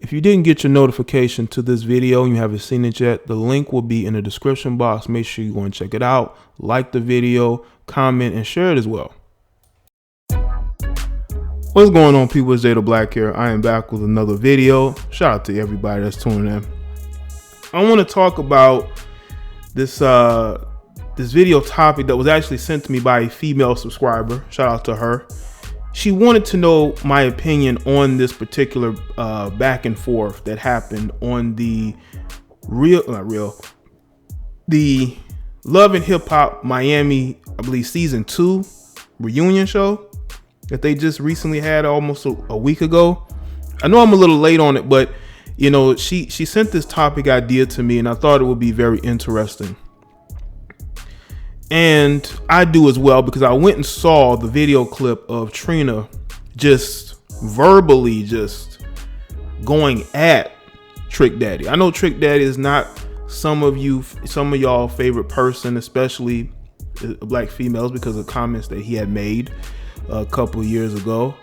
If you didn't get your notification to this video and you haven't seen it yet, the link will be in the description box. Make sure you go and check it out. Like the video, comment, and share it as well. What's going on, people? It's Jaye the Black here. I am back with another video. Shout out to everybody that's tuning in. I want to talk about this video topic that was actually sent to me by a female subscriber. Shout out to her. She wanted to know my opinion on this particular back and forth that happened on the the Love and Hip Hop Miami, I believe season 2 reunion show that they just recently had almost a week ago. I know I'm a little late on it, but you know, she sent this topic idea to me and I thought it would be very interesting. And I do as well, because I went and saw the video clip of Trina just verbally just going at Trick Daddy. I know Trick Daddy is not some of y'all favorite person, especially black females, because of comments that he had made a couple of years ago.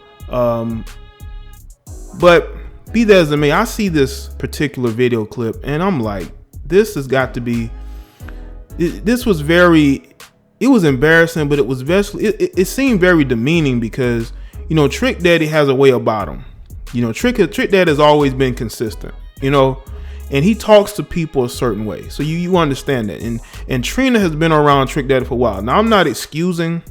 But be that as it may, I see this particular video clip and I'm like, this has got to be, this was very, it was embarrassing, but it was it seemed very demeaning, because you know, Trick Daddy has a way about him. You know, Trick Daddy has always been consistent, you know, and he talks to people a certain way. So you understand that. And Trina has been around Trick Daddy for a while. Now, I'm not excusing,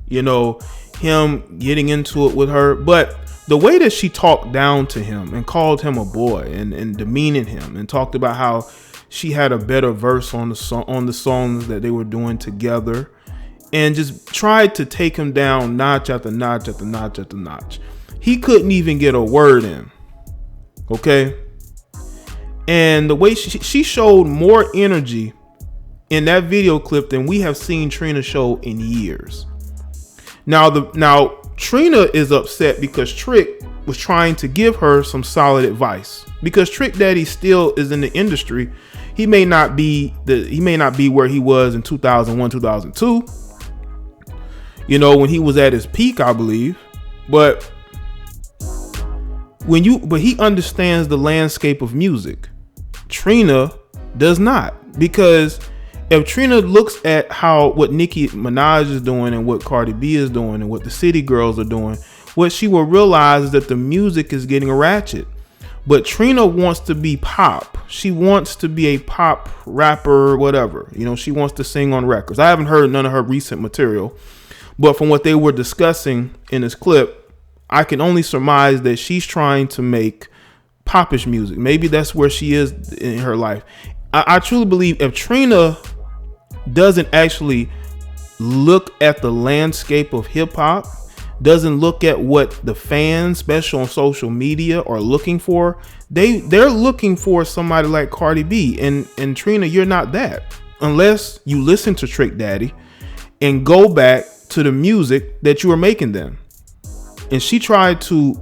you know, him getting into it with her, but the way that she talked down to him and called him a boy and demeaning him and talked about how she had a better verse on the songs that they were doing together, and just tried to take him down notch after notch after notch after notch. He couldn't even get a word in. Okay. And the way she showed more energy in that video clip than we have seen Trina show in years. Now Trina is upset because Trick was trying to give her some solid advice, because Trick Daddy still is in the industry. He may not be where he was in 2001, 2002, you know, when he was at his peak, I believe. But he understands the landscape of music. Trina does not, because if Trina looks at what Nicki Minaj is doing and what Cardi B is doing and what the City Girls are doing, what she will realize is that the music is getting ratchet. But Trina wants to be pop. She wants to be a pop rapper, whatever. You know, she wants to sing on records. I haven't heard none of her recent material, but from what they were discussing in this clip, I can only surmise that she's trying to make popish music. Maybe that's where she is in her life. I truly believe if Trina doesn't actually look at the landscape of hip hop, doesn't look at what the fans, especially on social media, are looking for, they're looking for somebody like Cardi B. And Trina, you're not that, unless you listen to Trick Daddy and go back to the music that you were making then. And she tried to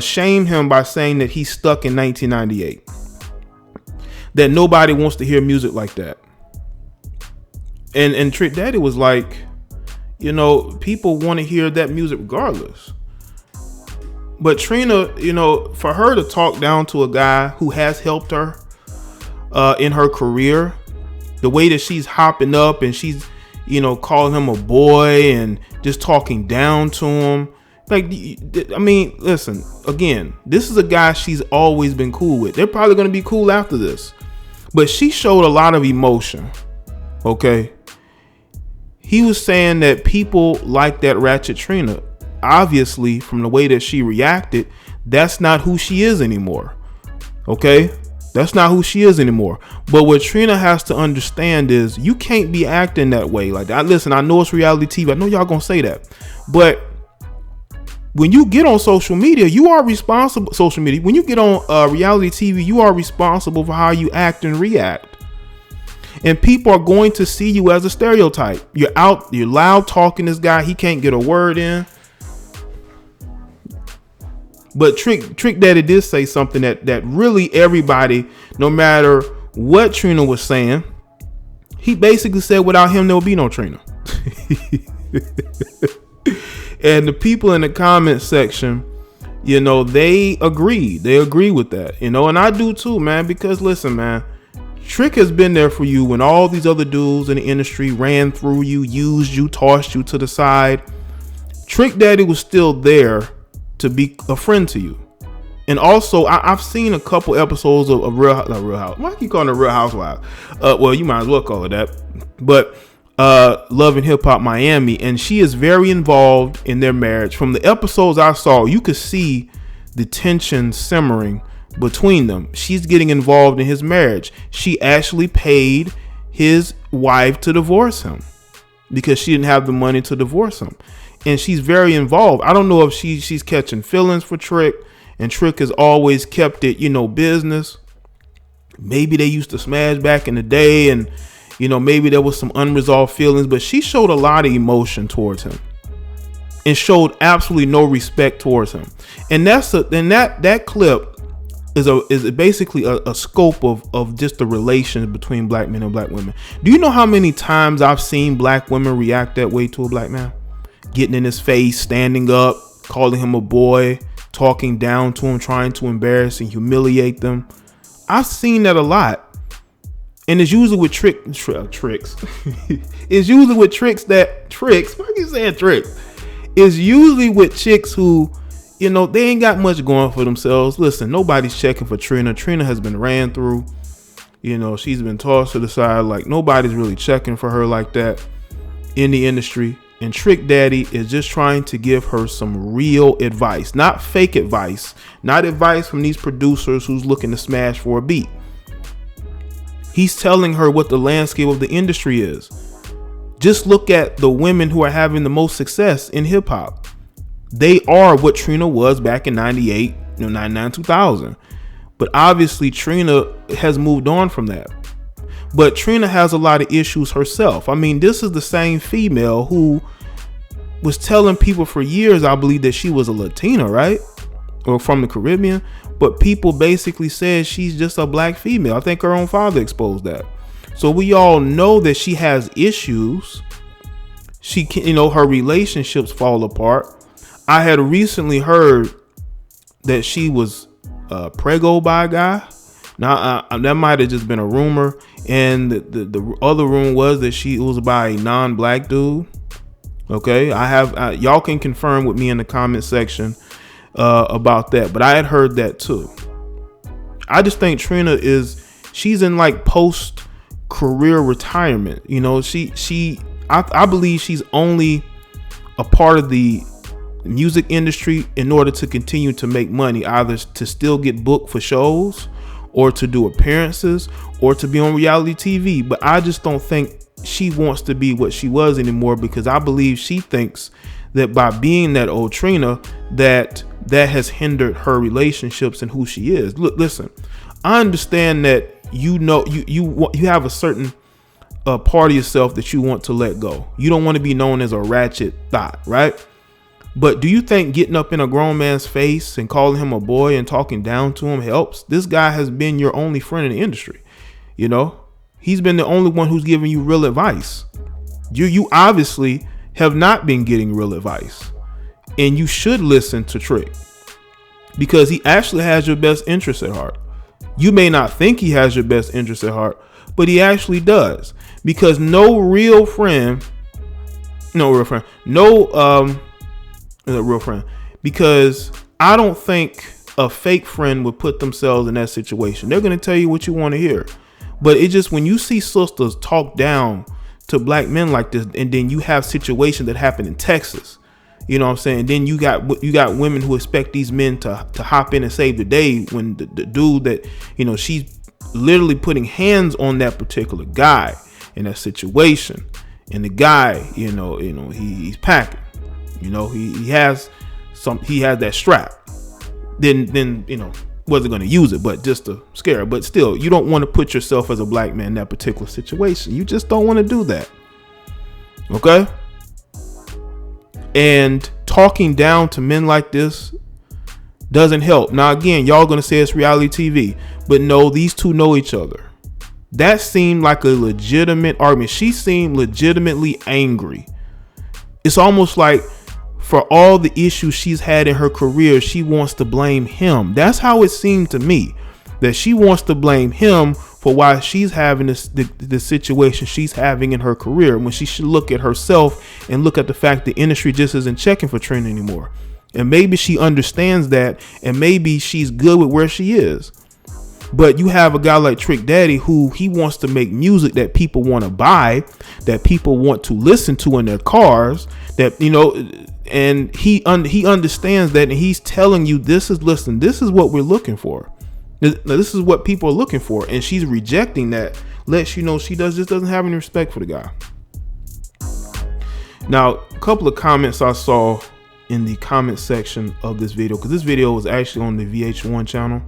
shame him by saying that he's stuck in 1998, that nobody wants to hear music like that. And Trick Daddy was like, you know, people want to hear that music regardless. But Trina, you know, for her to talk down to a guy who has helped her in her career, the way that she's hopping up and she's, you know, calling him a boy and just talking down to him. Like, I mean, listen, again, this is a guy she's always been cool with. They're probably going to be cool after this. But she showed a lot of emotion. Okay. He was saying that people like that ratchet Trina. Obviously, from the way that she reacted, that's not who she is anymore. Okay? That's not who she is anymore. But what Trina has to understand is you can't be acting that way like that. Listen, I know it's reality TV. I know y'all gonna say that. But when you get on social media, you are responsible. Social media. When you get on reality TV, you are responsible for how you act and react. And people are going to see you as a stereotype. You're out, you're loud talking this guy. He can't get a word in. But Trick Daddy did say something that really everybody, no matter what Trina was saying, he basically said without him, there will be no Trina. And the people in the comment section, they agree. They agree with that, and I do too, man, because listen, man, Trick has been there for you when all these other dudes in the industry ran through you, used you, tossed you to the side. Trick Daddy was still there to be a friend to you. And also, I've seen a couple episodes of Real House. Why keep calling it Real Housewives? Well, you might as well call it that. But Love and Hip Hop Miami, and she is very involved in their marriage. From the episodes I saw, you could see the tension simmering between them. She's getting involved in his marriage. She actually paid his wife to divorce him because she didn't have the money to divorce him. And she's very involved. I don't know if she's catching feelings for Trick, and Trick has always kept it, business. Maybe they used to smash back in the day, and maybe there was some unresolved feelings, but she showed a lot of emotion towards him and showed absolutely no respect towards him. And that clip is basically a scope of just the relations between black men and black women. Do you know how many times I've seen black women react that way to a black man? Getting in his face, standing up, calling him a boy, talking down to him, trying to embarrass and humiliate them. I've seen that a lot. And it's usually with tricks. It's usually with tricks. Why are you saying tricks? It's usually with chicks who, they ain't got much going for themselves. Listen, nobody's checking for Trina. Trina has been ran through. She's been tossed to the side. Like, nobody's really checking for her like that in the industry. And Trick Daddy is just trying to give her some real advice, not fake advice, not advice from these producers who's looking to smash for a beat. He's telling her what the landscape of the industry is. Just look at the women who are having the most success in hip hop. They are what Trina was back in 98, 99, 2000. But obviously Trina has moved on from that. But Trina has a lot of issues herself. I mean, this is the same female who was telling people for years, I believe, that she was a Latina, right? Or from the Caribbean. But people basically said she's just a black female. I think her own father exposed that. So we all know that she has issues. She can, her relationships fall apart. I had recently heard that she was preggo by a guy. Now, that might have just been a rumor. And the other rumor was that it was by a non-black dude. Okay, y'all can confirm with me in the comment section about that. But I had heard that too. I just think Trina she's in like post-career retirement. I believe she's only a part of the music industry in order to continue to make money, either to still get booked for shows or to do appearances or to be on reality TV. But I just don't think she wants to be what she was anymore, because I believe she thinks that by being that old Trina, that has hindered her relationships and who she is. Look, listen, I understand that you have a certain part of yourself that you want to let go. You don't want to be known as a ratchet thought, right? But do you think getting up in a grown man's face and calling him a boy and talking down to him helps? This guy has been your only friend in the industry. He's been the only one who's giving you real advice. You obviously have not been getting real advice, and you should listen to Trick, because he actually has your best interest at heart. You may not think he has your best interest at heart, but he actually does, because no real friend, because I don't think a fake friend would put themselves in that situation. They're going to tell you what you want to hear. But it just, when you see sisters talk down to black men like this, and then you have situations that happen in Texas, you know what I'm saying? Then you got women who expect these men to hop in and save the day, when the dude that, she's literally putting hands on that particular guy in that situation. And the guy, he's packing, he has that strap. Then wasn't going to use it, but just to scare her. But still, you don't want to put yourself as a black man in that particular situation. You just don't want to do that. Okay? And talking down to men like this doesn't help. Now, again, y'all going to say it's reality TV, but no, these two know each other. That seemed like a legitimate argument. She seemed legitimately angry. It's almost like for all the issues she's had in her career, she wants to blame him. That's how it seemed to me, that she wants to blame him for why she's having the situation she's having in her career, when she should look at herself and look at the fact the industry just isn't checking for Trina anymore. And maybe she understands that, and maybe she's good with where she is. But you have a guy like Trick Daddy who he wants to make music that people want to buy, that people want to listen to in their cars, that, you know, and he understands that, and he's telling you, this is what we're looking for. This is what people are looking for, and she's rejecting that. Lets you know she just doesn't have any respect for the guy. Now, a couple of comments I saw in the comment section of this video, because this video was actually on the VH1 channel.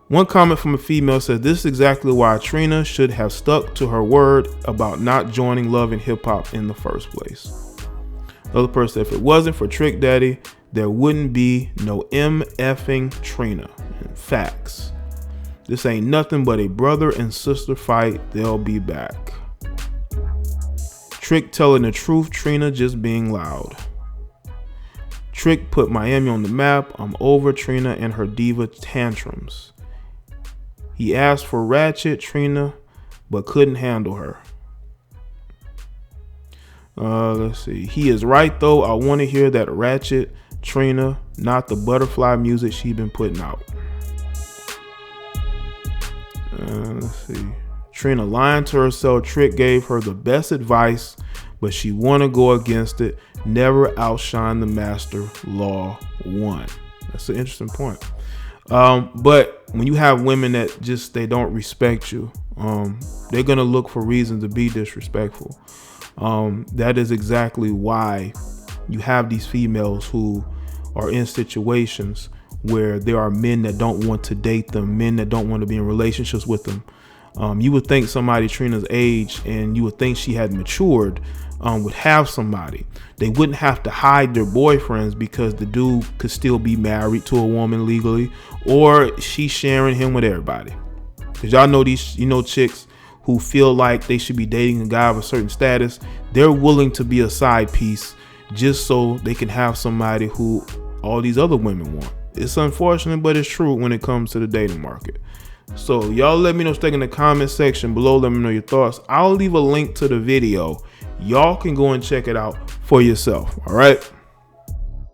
One comment from a female said, "This is exactly why Trina should have stuck to her word about not joining Love and Hip Hop in the first place." Another person said, "If it wasn't for Trick Daddy, there wouldn't be no MFing Trina." And facts. This ain't nothing but a brother and sister fight. They'll be back. Trick telling the truth, Trina just being loud. Trick put Miami on the map. I'm over Trina and her diva tantrums. He asked for Ratchet Trina, but couldn't handle her. Let's see. He is right though. I want to hear that Ratchet Trina, not the butterfly music she been putting out. Let's see. Trina lying to herself. Trick gave her the best advice, but she want to go against it. Never outshine the master. Law 1. That's an interesting point. But when you have women that just, they don't respect you, they're going to look for reasons to be disrespectful. That is exactly why you have these females who are in situations where there are men that don't want to date them, men that don't want to be in relationships with them. You would think somebody Trina's age, and you would think she had matured, would have somebody. They wouldn't have to hide their boyfriends because the dude could still be married to a woman legally, or she's sharing him with everybody. Because y'all know these, you know, chicks who feel like they should be dating a guy of a certain status. They're willing to be a side piece just so they can have somebody who all these other women want. It's unfortunate, but it's true when it comes to the dating market. So y'all let me know, stick in the comment section below. Let me know your thoughts. I'll leave a link to the video. Y'all can go and check it out for yourself. All right.